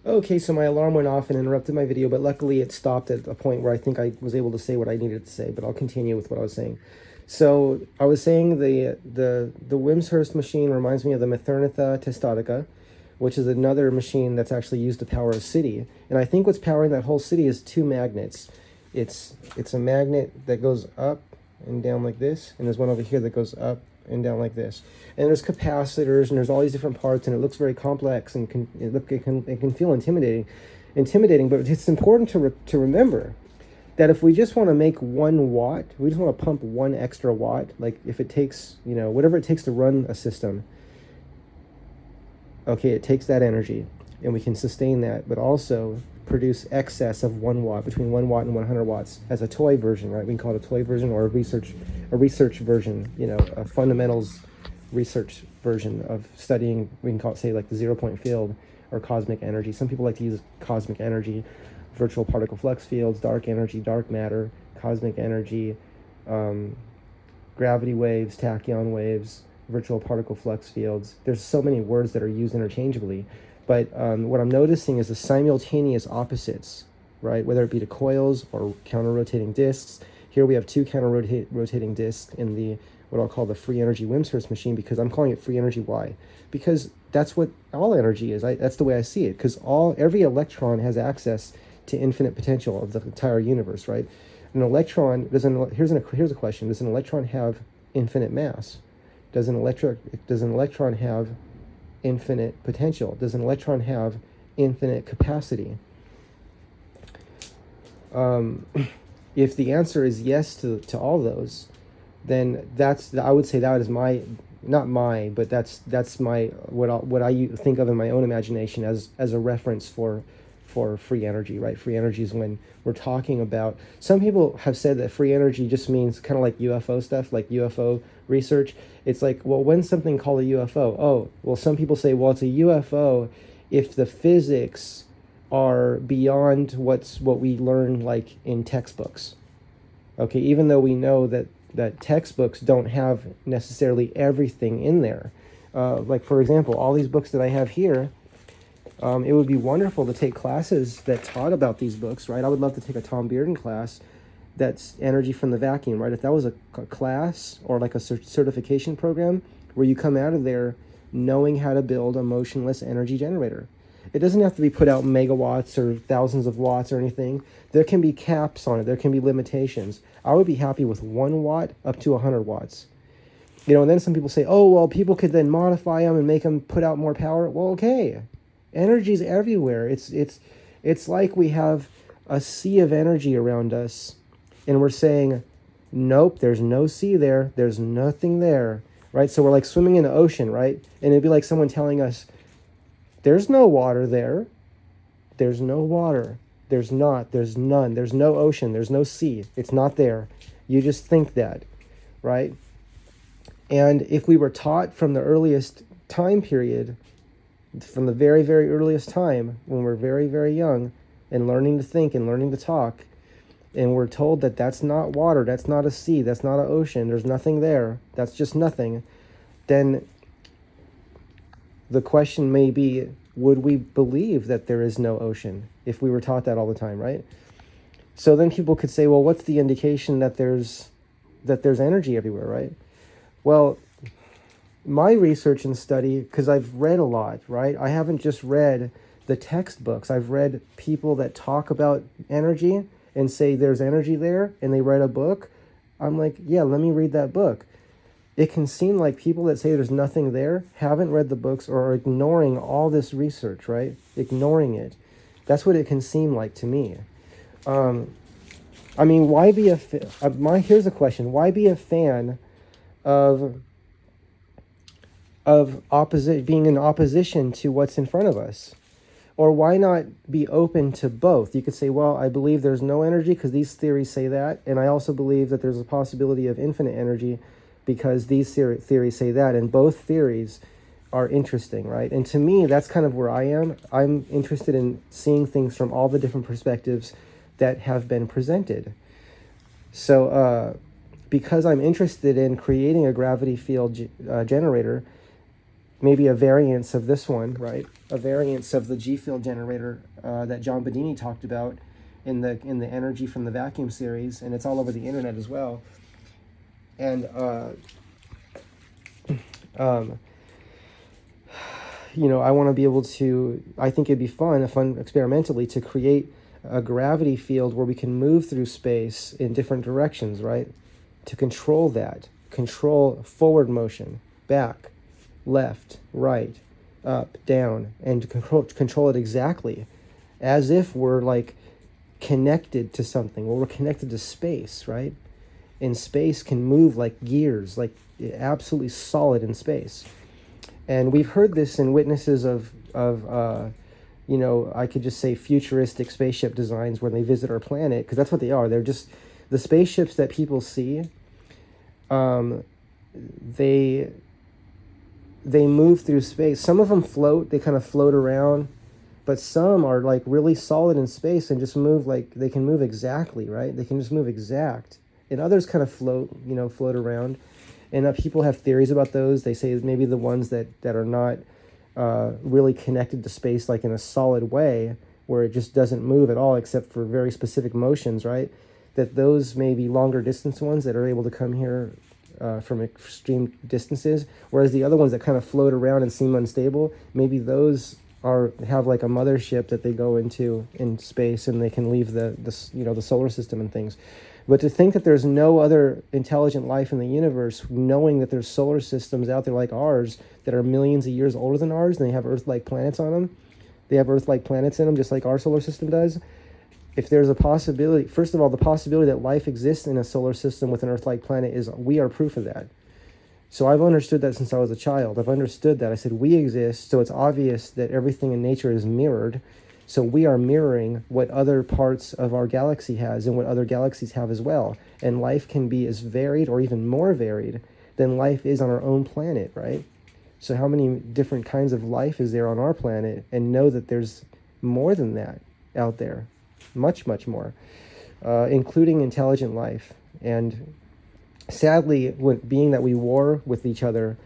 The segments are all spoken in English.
Okay, so my alarm went off and interrupted my video, but luckily it stopped at a point where I think I was able to say what I needed to say, but I'll continue with what I was saying. So I was saying the Wimshurst machine reminds me of the Methernitha Testatica, which is another machine that's actually used to power a city. And I think what's powering that whole city is two magnets. It's a magnet that goes up and down like this, and there's one over here that goes up and down like this. And there's capacitors, and there's all these different parts, and it looks very complex, and it can feel intimidating. But it's important to remember that if we just want to make 1 watt, we just want to pump 1 extra watt, like if it takes, whatever it takes to run a system, okay, it takes that energy, and we can sustain that, but also produce excess of 1 watt, between 1 watt and 100 watts as a toy version, right? We can call it a toy version or a research version, a fundamentals research version of studying. We can call it, say, like the 0-point field or cosmic energy. Some people like to use cosmic energy, virtual particle flux fields, dark energy, dark matter, cosmic energy, gravity waves, tachyon waves, virtual particle flux fields. There's so many words that are used interchangeably. But what I'm noticing is the simultaneous opposites, right? Whether it be to coils or counter-rotating disks. Here we have 2 counter-rotating disks in the what I'll call the free energy Wimshurst machine, because I'm calling it free energy. Why? Because that's what all energy is. That's the way I see it. Because every electron has access to infinite potential of the entire universe, right? An electron here's a question: does an electron have infinite mass? Does an electron have infinite potential? Does an electron have infinite capacity? If the answer is yes to all those, then I would say that is that's my what I think of in my own imagination as a reference for free energy, right? Free energy is when we're talking about, some people have said that free energy just means kind of like UFO stuff, like UFO research. It's like, well, when's something called a UFO? Oh, well, some people say, well, it's a UFO if the physics are beyond what we learn like in textbooks. Okay, even though we know that textbooks don't have necessarily everything in there. Like, for example, all these books that I have here, it would be wonderful to take classes that taught about these books, right? I would love to take a Tom Bearden class that's energy from the vacuum, right? If that was a class or like a certification program where you come out of there knowing how to build a motionless energy generator. It doesn't have to be put out megawatts or thousands of watts or anything. There can be caps on it. There can be limitations. I would be happy with 1 watt up to 100 watts. And then some people say, oh, well, people could then modify them and make them put out more power. Well, okay. Energy's everywhere. It's like we have a sea of energy around us, and we're saying, nope, there's no sea there. There's nothing there, right? So we're like swimming in the ocean, right? And it'd be like someone telling us, there's no water there. There's no water. There's none. There's no ocean. There's no sea. It's not there. You just think that, right? And if we were taught from the earliest time period, from the very, very earliest time, when we're very, very young and learning to think and learning to talk, and we're told that that's not water, that's not a sea, that's not an ocean, there's nothing there, that's just nothing, then the question may be, would we believe that there is no ocean if we were taught that all the time, right? So then people could say, well, what's the indication that there's energy everywhere, right? Well, my research and study, because I've read a lot, right? I haven't just read the textbooks. I've read people that talk about energy and say there's energy there, and they write a book. I'm like, yeah, let me read that book. It can seem like people that say there's nothing there haven't read the books or are ignoring all this research, right? Ignoring it. That's what it can seem like to me. I mean, why be here's a question. Why be a fan of being in opposition to what's in front of us? Or why not be open to both? You could say, well, I believe there's no energy because these theories say that, and I also believe that there's a possibility of infinite energy because these theories say that, and both theories are interesting, right? And to me, that's kind of where I am. I'm interested in seeing things from all the different perspectives that have been presented. So because I'm interested in creating a gravity field generator, maybe a variance of this one, right? A variance of the G field generator that John Bedini talked about in the Energy from the Vacuum series, and it's all over the internet as well. And I want to be able to, I think it'd be fun experimentally to create a gravity field where we can move through space in different directions, right? To control that, control forward motion, back, left, right, up, down, and to control it exactly as if we're like connected to something, or we're connected to space, right? And space can move like gears, like absolutely solid in space. And we've heard this in witnesses of I could just say futuristic spaceship designs when they visit our planet, because that's what they are. They're just the spaceships that people see. They move through space. Some of them float. They kind of float around, but some are like really solid in space and just move like they can move exactly, right? They can just move exact. And others kind of float around. And people have theories about those. They say maybe the ones that are not really connected to space, like in a solid way, where it just doesn't move at all except for very specific motions, right? That those may be longer distance ones that are able to come here from extreme distances, whereas the other ones that kind of float around and seem unstable, maybe those have like a mothership that they go into in space and they can leave the solar system and things. But to think that there's no other intelligent life in the universe, knowing that there's solar systems out there like ours that are millions of years older than ours, and they have Earth-like planets on them. They have Earth-like planets in them, just like our solar system does. If there's a possibility, first of all, the possibility that life exists in a solar system with an Earth-like planet we are proof of that. So I've understood that since I was a child. I've understood that. I said, we exist, so it's obvious that everything in nature is mirrored. So we are mirroring what other parts of our galaxy has and what other galaxies have as well. And life can be as varied or even more varied than life is on our own planet, right? So how many different kinds of life is there on our planet? And know that there's more than that out there. Much, much more, including intelligent life. And sadly, being that we war with each other,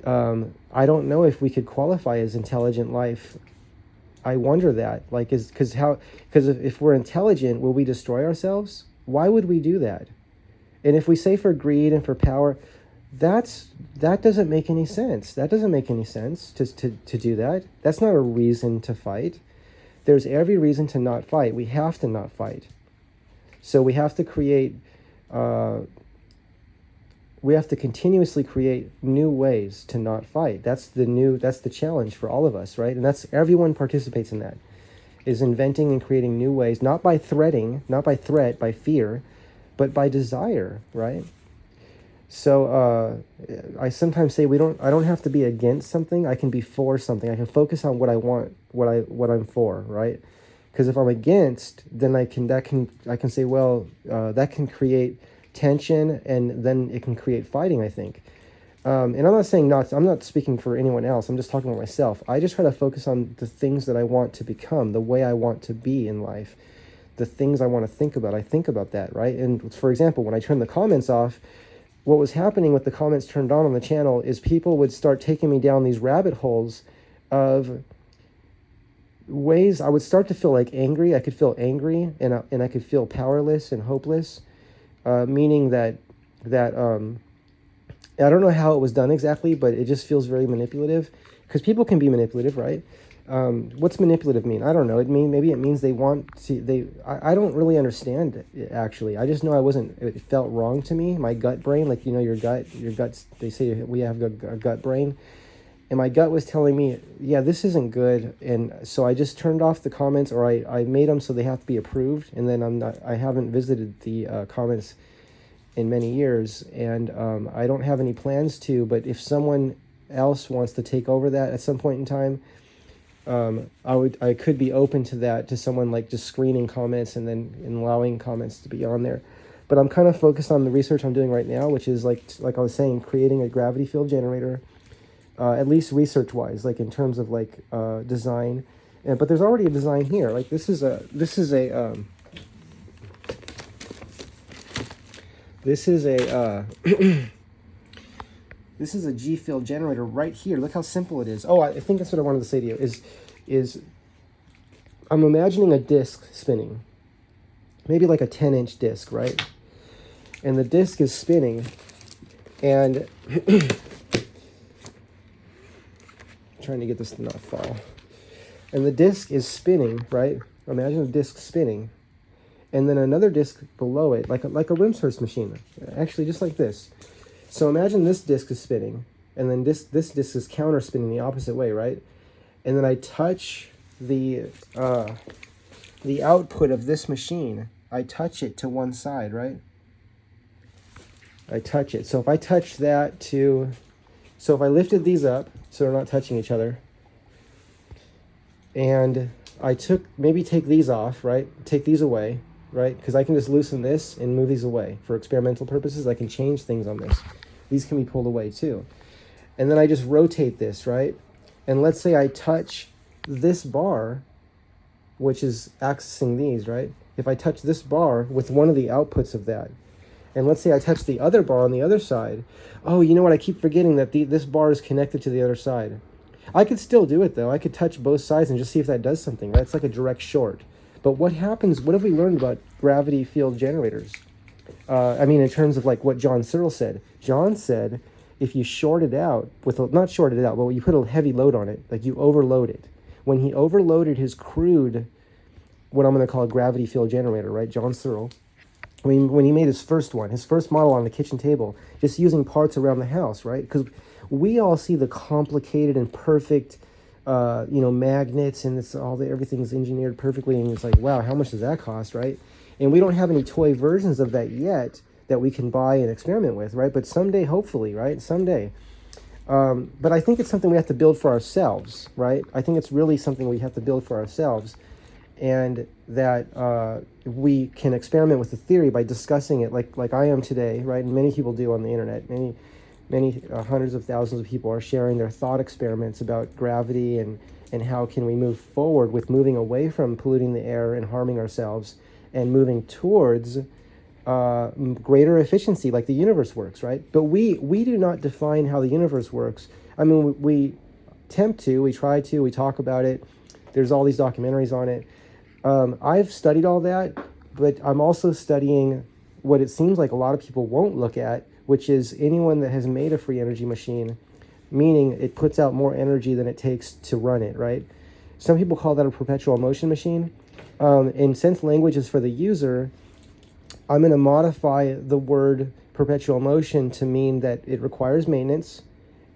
I don't know if we could qualify as intelligent life. I wonder that, because if we're intelligent, will we destroy ourselves? Why would we do that? And if we say for greed and for power, that doesn't make any sense. That doesn't make any sense to do that. That's not a reason to fight. There's every reason to not fight. We have to not fight. So we have to create. We have to continuously create new ways to not fight. That's the challenge for all of us, right? And that's everyone participates in that, is inventing and creating new ways, not by threat, by fear, but by desire, right? So I sometimes say I don't have to be against something. I can be for something. I can focus on what I want, what I'm for, right? Because if I'm against, then I can say, well, that can create tension, and then it can create fighting, I think. And I'm not saying I'm not speaking for anyone else. I'm just talking about myself. I just try to focus on the things that I want to become, the way I want to be in life, the things I want to think about. I think about that, right? And for example, when I turn the comments off, what was happening with the comments turned on the channel is people would start taking me down these rabbit holes of ways. I would start to feel like angry. I could feel angry, and I could feel powerless and hopeless. Meaning that I don't know how it was done exactly, but it just feels very manipulative, because people can be manipulative, right? What's manipulative mean? I don't know. Maybe it means they want to. I don't really understand it, actually. I just know it felt wrong to me. My gut brain, like your guts. They say we have a gut brain, and my gut was telling me, yeah, this isn't good. And so I just turned off the comments, or I made them so they have to be approved. And then I haven't visited the comments in many years, and I don't have any plans to. But if someone else wants to take over that at some point in time, I could be open to that, to someone like just screening comments and allowing comments to be on there. But I'm kind of focused on the research I'm doing right now, which is like I was saying, creating a gravity field generator. At least research-wise, like in terms of design, but there's already a design here. Like this is a This is a G field generator right here. Look how simple it is. Oh, I think that's what I wanted to say to you is I'm imagining a disc spinning, maybe like a 10-inch disc, right? And the disc is spinning, and trying to get this to not fall. And the disc is spinning, right? Imagine a disc spinning, and then another disc below it, like a Wimshurst machine, actually just like this. So imagine this disc is spinning, and then this disc is counter spinning the opposite way, right? And then I touch the output of this machine. I touch it to one side, right? I touch it. So if I touch that to, so if I lifted these up, so they're not touching each other, and I maybe take these off, right? Take these away, right? Because I can just loosen this and move these away. For experimental purposes, I can change things on this. These can be pulled away too. And then I just rotate this, right? And let's say I touch this bar, which is accessing these, right? If I touch this bar with one of the outputs of that, and let's say I touch the other bar on the other side, oh, you know what? I keep forgetting that this bar is connected to the other side. I could still do it though. I could touch both sides and just see if that does something, right? It's like a direct short. But what happens, what have we learned about gravity field generators? I mean, in terms of like what John Searle said. John said, if you short it out, not short it out, but you put a heavy load on it, like you overload it. When he overloaded his crude, what I'm going to call a gravity field generator, right? John Searle, when he made his first model on the kitchen table, just using parts around the house, right? Because we all see the complicated and perfect, magnets, and everything's engineered perfectly, and it's like, wow, how much does that cost, right? And we don't have any toy versions of that yet that we can buy and experiment with, right? But someday, hopefully, right? Someday. But I think it's something we have to build for ourselves, right? I think it's really something we have to build for ourselves, and that we can experiment with the theory by discussing it like I am today, right? And many people do on the internet. Many hundreds of thousands of people are sharing their thought experiments about gravity and how can we move forward with moving away from polluting the air and harming ourselves and moving towards greater efficiency, like the universe works, right? But we do not define how the universe works. I mean, we attempt to, we try to, we talk about it. There's all these documentaries on it. I've studied all that, but I'm also studying what it seems like a lot of people won't look at, which is anyone that has made a free energy machine, meaning it puts out more energy than it takes to run it, right? Some people call that a perpetual motion machine. And since language is for the user, I'm going to modify the word perpetual motion to mean that it requires maintenance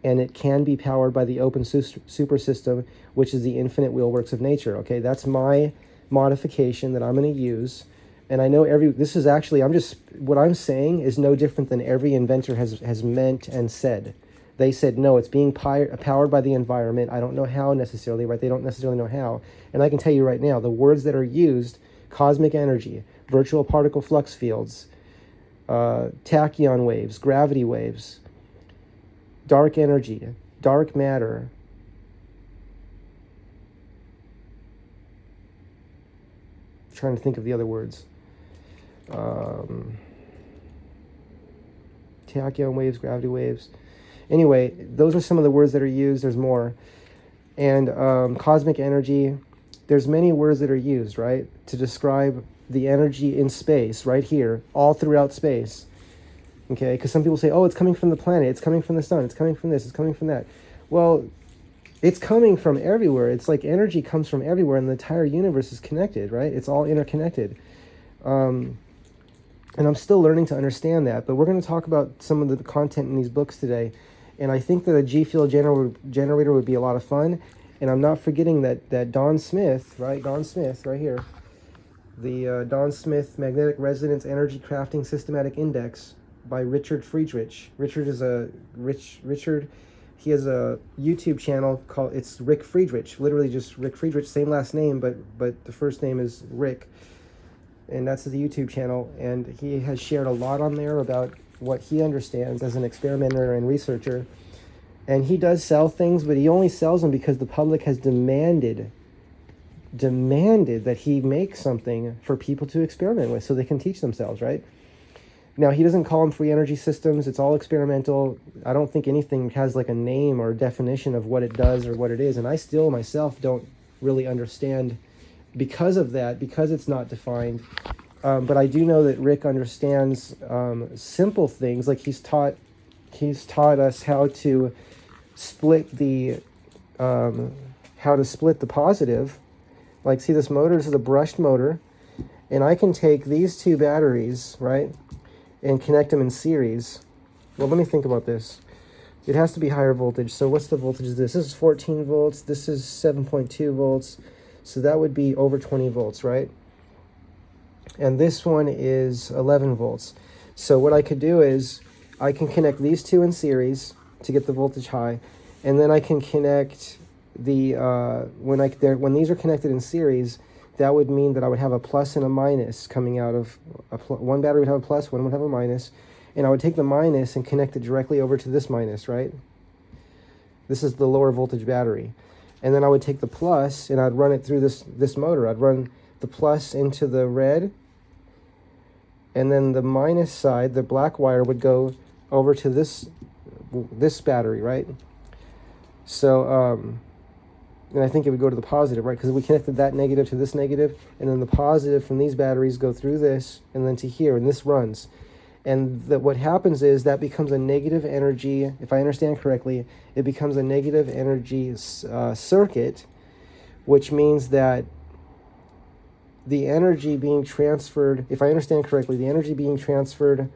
and it can be powered by the open super system, which is the infinite wheelworks of nature. Okay, that's my modification that I'm going to use. And I know what I'm saying is no different than every inventor has meant and said. They said, no, it's being powered by the environment. I don't know how necessarily, right? They don't necessarily know how. And I can tell you right now, the words that are used, cosmic energy, virtual particle flux fields, tachyon waves, gravity waves, dark energy, dark matter, I'm trying to think of the other words. Tachyon waves, gravity waves. Anyway, those are some of the words that are used. There's more. And cosmic energy, there's many words that are used, right, to describe the energy in space, right here, all throughout space. Okay, because some people say, oh, it's coming from the planet, it's coming from the sun, it's coming from this, it's coming from that. Well, it's coming from everywhere. It's like energy comes from everywhere, and the entire universe is connected, right? It's all interconnected. And I'm still learning to understand that, but we're going to talk about some of the content in these books today. And I think that a G-field generator would be a lot of fun. And I'm not forgetting that Don Smith, right? Don Smith, right here. The Don Smith Magnetic Resonance Energy Crafting Systematic Index by Richard Friedrich. Richard, he has a YouTube channel called, it's Rick Friedrich. Literally just Rick Friedrich, same last name, but the first name is Rick. And that's the YouTube channel. And he has shared a lot on there about what he understands as an experimenter and researcher. And he does sell things, but he only sells them because the public has demanded that he make something for people to experiment with so they can teach themselves, right? Now, he doesn't call them free energy systems. It's all experimental. I don't think anything has like a name or a definition of what it does or what it is. And I still myself don't really understand because of that, because it's not defined. But I do know that Rick understands simple things. Like he's taught us how to split the positive. Like, see, this motor, this is a brushed motor, and I can take these two batteries, right, and connect them in series. Well, let me think about this. It has to be higher voltage. So what's the voltage of this? This is 14 volts. This is 7.2 volts. So that would be over 20 volts, right? And this one is 11 volts. So what I could do is I can connect these two in series to get the voltage high, and then I can connect the when these are connected in series, that would mean that I would have a plus and a minus coming out of one battery would have a plus, one would have a minus, and I would take the minus and connect it directly over to this minus, right? This is the lower voltage battery. And then I would take the plus and I'd run it through this motor. I'd run the plus into the red, and then the minus side, the black wire, would go over to this battery, right? So and I think it would go to the positive, right? Because we connected that negative to this negative, and then the positive from these batteries go through this and then to here, and this runs. And what happens is that becomes a negative energy, if I understand correctly, it becomes a negative energy circuit, which means that the energy being transferred, if I understand correctly, the energy being transferred,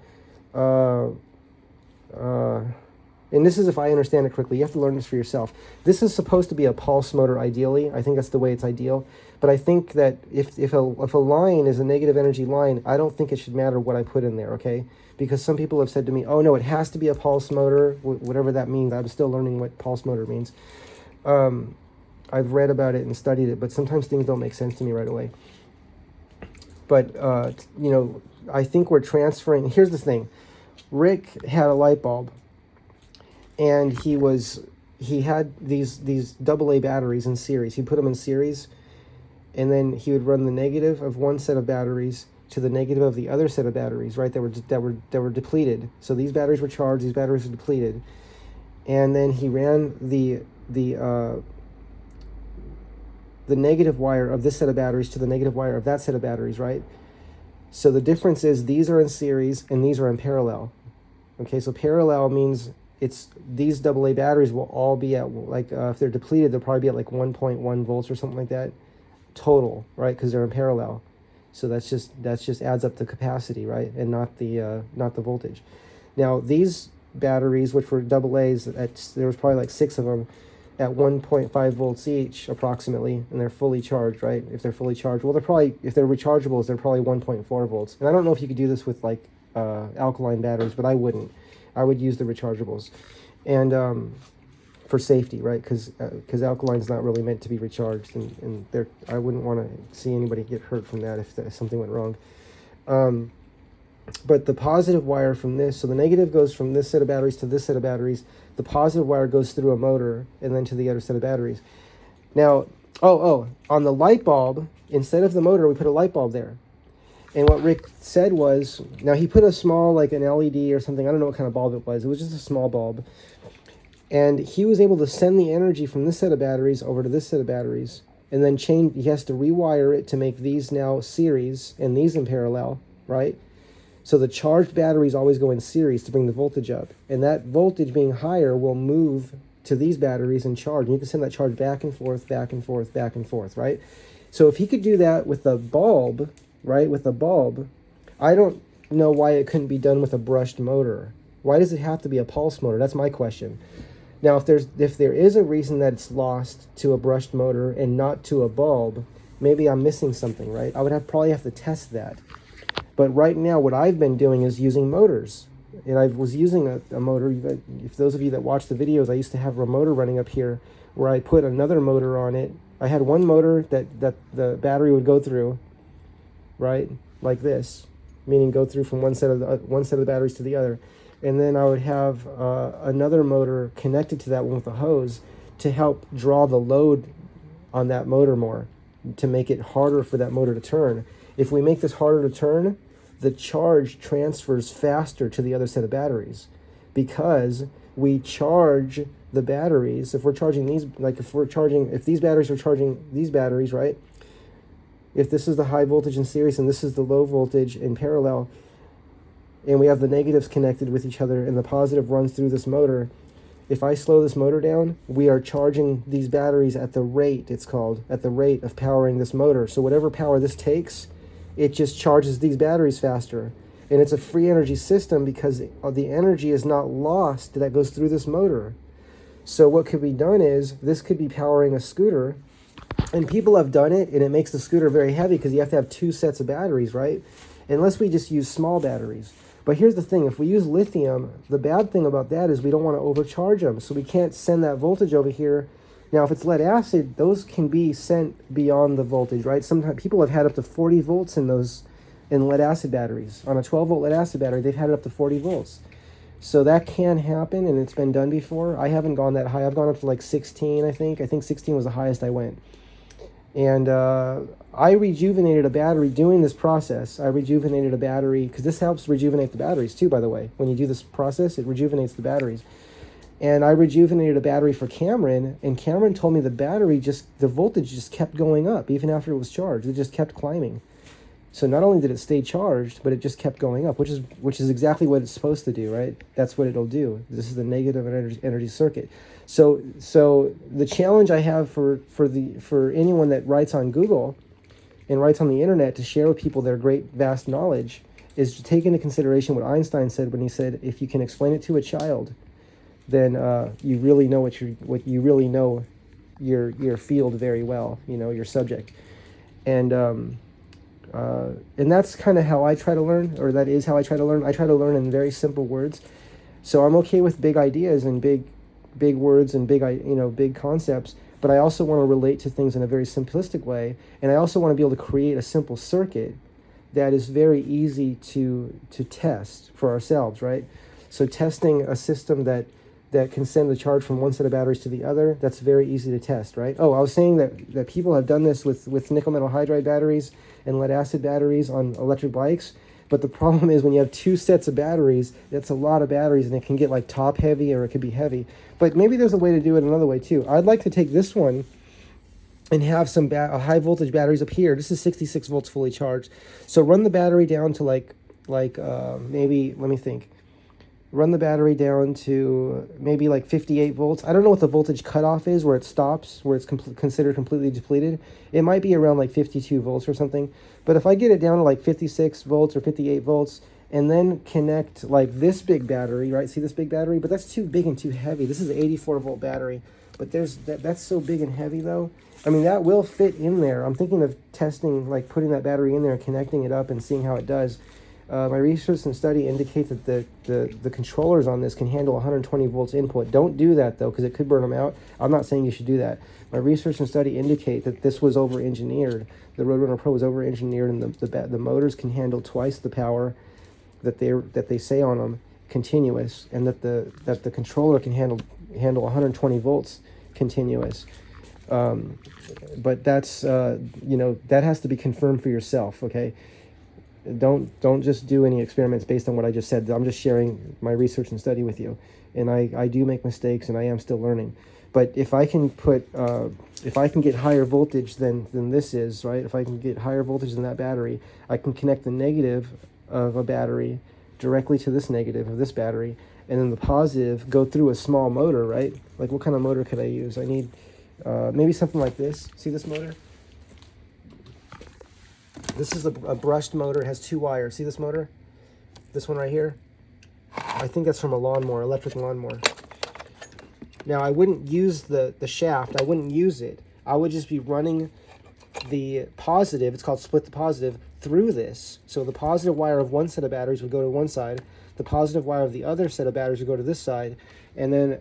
and this is if I understand it correctly. You have to learn this for yourself. This is supposed to be a pulse motor ideally. I think that's the way it's ideal. But I think that if a line is a negative energy line, I don't think it should matter what I put in there, okay? Because some people have said to me, oh no, it has to be a pulse motor, whatever that means. I'm still learning what pulse motor means. I've read about it and studied it, but sometimes things don't make sense to me right away. But, I think we're transferring. Here's the thing. Rick had a light bulb, and he had these AA batteries in series. He put them in series, and then he would run the negative of one set of batteries to the negative of the other set of batteries, right? That were depleted. So these batteries were charged, these batteries were depleted, and then he ran the negative wire of this set of batteries to the negative wire of that set of batteries, right? So the difference is these are in series and these are in parallel. Okay, so parallel means it's these AA batteries will all be at, like, if they're depleted, they'll probably be at like 1.1 volts or something like that total, right? Because they're in parallel. So that's just adds up the capacity, right? And not the voltage. Now these batteries, which were AA's, there was probably like 6 of them at 1.5 volts each approximately, and they're fully charged, right? If they're fully charged, well, they're probably, if they're rechargeables, they're probably 1.4 volts. And I don't know if you could do this with like alkaline batteries, but I wouldn't. I would use the rechargeables, and for safety, right? Because alkaline's not really meant to be recharged, and I wouldn't want to see anybody get hurt from that if something went wrong. But the positive wire from this, so the negative goes from this set of batteries to this set of batteries. The positive wire goes through a motor and then to the other set of batteries. Now, on the light bulb, instead of the motor, we put a light bulb there. And what Rick said was, now he put a small, like an LED or something, I don't know what kind of bulb it was just a small bulb. And he was able to send the energy from this set of batteries over to this set of batteries, and then he has to rewire it to make these now series and these in parallel, right? So the charged batteries always go in series to bring the voltage up. And that voltage being higher will move to these batteries and charge. And you can send that charge back and forth, back and forth, back and forth, right? So if he could do that with a bulb, right, with a bulb, I don't know why it couldn't be done with a brushed motor. Why does it have to be a pulse motor? That's my question. Now, if there is a reason that it's lost to a brushed motor and not to a bulb, maybe I'm missing something, right? I would probably have to test that. But right now, what I've been doing is using motors. And I was using a motor. If those of you that watch the videos, I used to have a motor running up here where I put another motor on it. I had one motor that the battery would go through, right, like this, meaning go through from one set of the batteries to the other. And then I would have another motor connected to that one with a hose to help draw the load on that motor more, to make it harder for that motor to turn. If we make this harder to turn, the charge transfers faster to the other set of batteries, because we charge the batteries. If we're charging these, like if these batteries are charging these batteries, right? If this is the high voltage in series and this is the low voltage in parallel, and we have the negatives connected with each other and the positive runs through this motor, if I slow this motor down, we are charging these batteries at the rate, it's called, at the rate of powering this motor. So whatever power this takes, it just charges these batteries faster. And it's a free energy system because the energy is not lost that goes through this motor. So what could be done is, this could be powering a scooter, and people have done it, and it makes the scooter very heavy because you have to have two sets of batteries, right? Unless we just use small batteries. But here's the thing, if we use lithium, the bad thing about that is we don't want to overcharge them, so we can't send that voltage over here. Now, if it's lead acid, those can be sent beyond the voltage, right? Sometimes people have had up to 40 volts in lead acid batteries. On a 12-volt lead acid battery, they've had it up to 40 volts. So that can happen, and it's been done before. I haven't gone that high. I've gone up to like 16, I think. I think 16 was the highest I went. And I rejuvenated a battery doing this process. I rejuvenated a battery, because this helps rejuvenate the batteries too, by the way. When you do this process, it rejuvenates the batteries. And I rejuvenated a battery for Cameron, and Cameron told me the voltage just kept going up, even after it was charged. It just kept climbing. So not only did it stay charged, but it just kept going up, which is exactly what it's supposed to do, right? That's what it'll do. This is the negative energy circuit. So the challenge I have for anyone that writes on Google and writes on the internet to share with people their great vast knowledge is to take into consideration what Einstein said when he said, if you can explain it to a child, then you really know your field very well, your subject. And that's kind of how I try to learn, or that is how I try to learn. I try to learn in very simple words. So I'm okay with big ideas and big words and big concepts, but I also want to relate to things in a very simplistic way, and I also want to be able to create a simple circuit that is very easy to test for ourselves, right? So testing a system that can send the charge from one set of batteries to the other, that's very easy to test, right? Oh, I was saying that people have done this with nickel metal hydride batteries and lead acid batteries on electric bikes. But the problem is when you have two sets of batteries, that's a lot of batteries, and it can get like top heavy, or it could be heavy. But maybe there's a way to do it another way too. I'd like to take this one and have some high voltage batteries up here. This is 66 volts fully charged. So run the battery down to maybe, let me think. Run the battery down to maybe like 58 volts. I don't know what the voltage cutoff is, where it stops, where it's considered completely depleted. It might be around like 52 volts or something. But if I get it down to like 56 volts or 58 volts, and then connect like this big battery, right? See this big battery? But that's too big and too heavy. This is an 84 volt battery. But that's so big and heavy though. I mean, that will fit in there. I'm thinking of testing, like putting that battery in there and connecting it up and seeing how it does. My research and study indicate that the controllers on this can handle 120 volts input. Don't do that though, because it could burn them out. I'm not saying you should do that. My research and study indicate that this was over-engineered. The Roadrunner Pro was over-engineered, and the motors can handle twice the power that they say on them, continuous, and that the controller can handle 120 volts continuous. But that's that has to be confirmed for yourself. Okay. Don't just do any experiments based on what I just said. I'm just sharing my research and study with you, and I do make mistakes, and I am still learning. But if I can get higher voltage than this is, right? If I can get higher voltage than that battery, I can connect the negative of a battery directly to this negative of this battery, and then the positive go through a small motor, right? Like, what kind of motor could I use? I need maybe something like this. See this motor? This is a brushed motor. It has 2 wires. See this motor? This one right here? I think that's from a lawnmower, electric lawnmower. Now, I wouldn't use the shaft. I wouldn't use it. I would just be running the positive, it's called split the positive, through this. So the positive wire of one set of batteries would go to one side. The positive wire of the other set of batteries would go to this side. And then,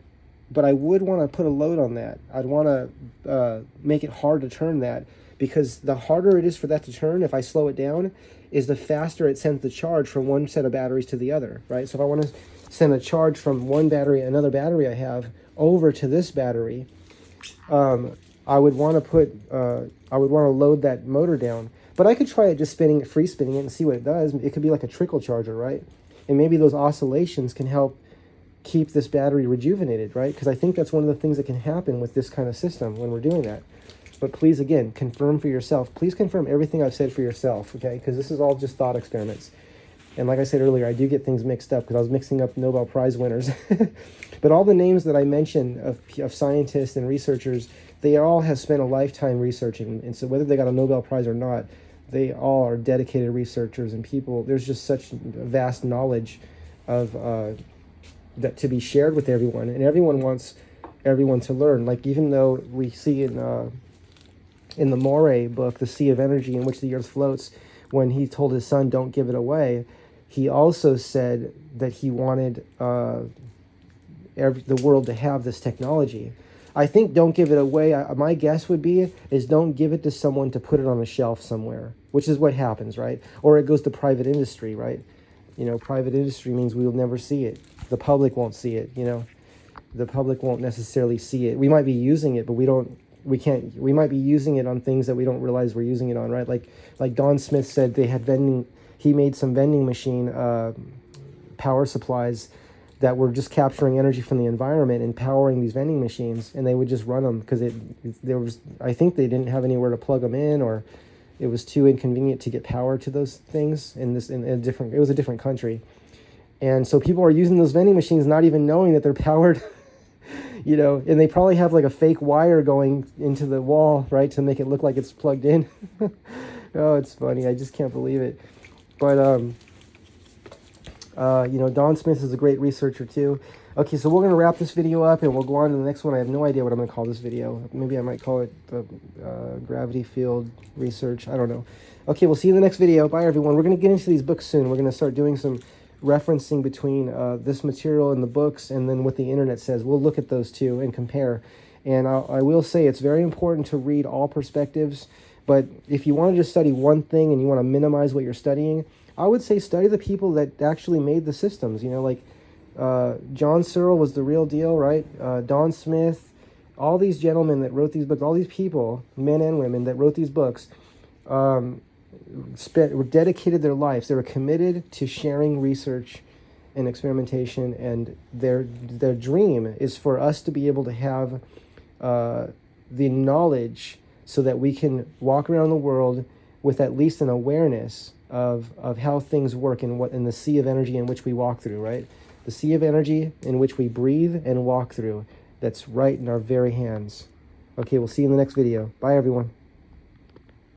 but I would want to put a load on that. I'd want to make it hard to turn that, because the harder it is for that to turn, if I slow it down, is the faster it sends the charge from one set of batteries to the other, right? So if I want to send a charge from one battery, another battery I have, over to this battery, I would want to load that motor down. But I could try it just free spinning it and see what it does. It could be like a trickle charger, right? And maybe those oscillations can help keep this battery rejuvenated, right? Because I think that's one of the things that can happen with this kind of system when we're doing that. But please, again, confirm for yourself. Please confirm everything I've said for yourself, okay? Because this is all just thought experiments. And like I said earlier, I do get things mixed up because I was mixing up Nobel Prize winners. But all the names that I mentioned of scientists and researchers, they all have spent a lifetime researching. And so whether they got a Nobel Prize or not, they all are dedicated researchers and people. There's just such vast knowledge of that to be shared with everyone. And everyone wants everyone to learn. Like even though we see in the Moray book, The Sea of Energy in which the Earth floats, when he told his son, don't give it away, he also said that he wanted the world to have this technology. I think don't give it away, my guess would be, is don't give it to someone to put it on a shelf somewhere, which is what happens, right? Or it goes to private industry, right? You know, private industry means we will never see it. The public won't see it, you know. The public won't necessarily see it. We might be using it, but we might be using it on things that we don't realize we're using it on, right? Like Don Smith said he made some vending machine power supplies that were just capturing energy from the environment and powering these vending machines, and they would just run them because I think they didn't have anywhere to plug them in, or it was too inconvenient to get power to those things it was a different country. And so people are using those vending machines not even knowing that they're powered. You know, and they probably have like a fake wire going into the wall, right, to make it look like it's plugged in. Oh, it's funny. I just can't believe it. But, you know, Don Smith is a great researcher too. Okay, so we're going to wrap this video up and we'll go on to the next one. I have no idea what I'm going to call this video. Maybe I might call it the gravity field research. I don't know. Okay, we'll see you in the next video. Bye, everyone. We're going to get into these books soon. We're going to start doing some referencing between this material in the books and then what the internet says. We'll look at those two and compare. And I will say it's very important to read all perspectives, but if you want to just study one thing and you want to minimize what you're studying, I would say study the people that actually made the systems. You know, like John Searle was the real deal, right? Don Smith, all these gentlemen that wrote these books, all these people, men and women that wrote these books, dedicated their lives. They were committed to sharing research and experimentation, and their dream is for us to be able to have the knowledge so that we can walk around the world with at least an awareness of how things work in the sea of energy in which we walk through, right? The sea of energy in which we breathe and walk through, that's right in our very hands. Okay, we'll see you in the next video. Bye, everyone.